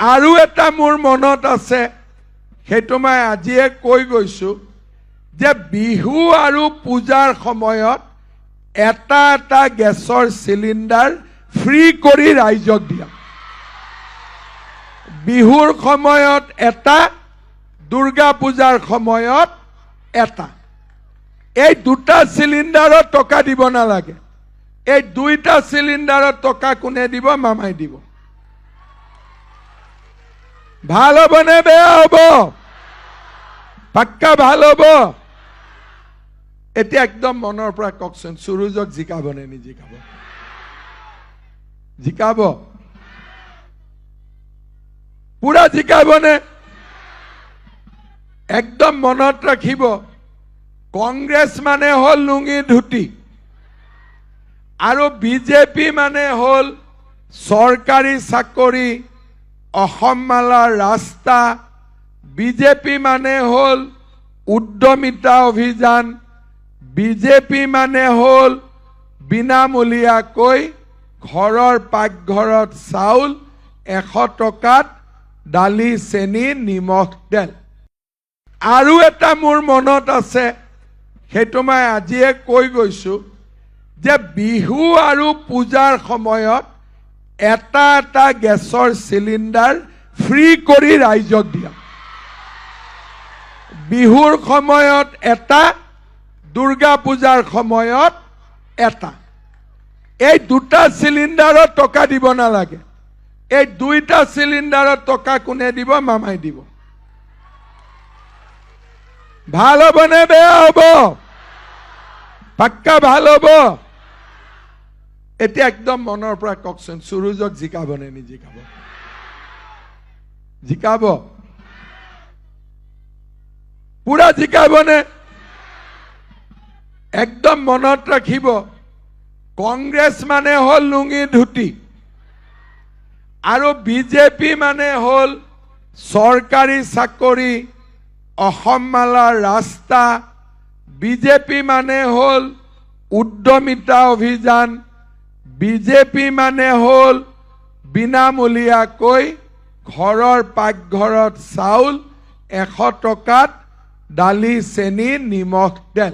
আৰু এটা মোৰ মনত আছে, সেইটো মই আজিয়ে কৈ গৈছোঁ যে বিহু আৰু পূজাৰ সময়ত এটা এটা গেছৰ চিলিণ্ডাৰ ফ্ৰী কৰি ৰাইজক দিয়া। বিহুৰ সময়ত এটা, দুৰ্গা পূজাৰ সময়ত এটা। এই দুটা চিলিণ্ডাৰত টকা দিব নালাগে। এই দুইটা চিলিণ্ডাৰত টকা কোনে দিব? মামাই দিব। ভাল হ'ব নে বেয়া হ'ব? পাক্কা ভাল হ'ব? এতিয়া একদম মনৰ পৰা কওকচোন, সুৰুজক জিকাব নে নিজিকাব? জিকাব? পুৰা জিকাবনে? একদম মনত ৰাখিব, কংগ্ৰেছ মানে হ'ল লুঙি ধুতি আৰু বিজেপি মানে হ'ল চৰকাৰী চাকৰি, অসম মালাৰ ৰাস্তা। বিজেপি মানে হ'ল উদ্যমিতা অভিযান। বিজেপি মানে হ'ল বিনামূলীয়াকৈ ঘৰৰ পাকঘৰত চাউল 100 টকাত, দালি, চেনি, নিমখ, তেল। আৰু এটা মোৰ মনত আছে, সেইটো মই আজিয়ে কৈ গৈছোঁ যে বিহু আৰু পূজাৰ সময়ত এটা এটা গেছৰ চিলিণ্ডাৰ ফ্ৰী কৰি ৰাইজক দিয়া। বিহুৰ সময়ত এটা, দুৰ্গা পূজাৰ সময়ত এটা। এই দুটা চিলিণ্ডাৰত টকা দিব নালাগে। এই দুইটা চিলিণ্ডাৰত টকা কোনে দিব? মামাই দিব। ভাল হ'ব নে বেয়া হ'ব? পাক্কা ভাল হ'ব? এতিয়া একদম মনৰ পৰা কওকচোন, সুৰুজক জিকাব নে নিজিকাব? জিকাব? পুৰা জিকাবনে? একদম মনত ৰাখিব, কংগ্ৰেছ মানে হ'ল লুঙি ধুতি আৰু বিজেপি মানে হ'ল চৰকাৰী চাকৰি, অসম মালাৰ ৰাস্তা। বিজেপি মানে হ'ল উদ্যমিতা অভিযান। বিজেপি মানে হ'ল বিনামূলীয়াকৈ ঘৰৰ পাকঘৰত চাউল 100 টকাত, দালি, চেনি, নিমখ, তেল।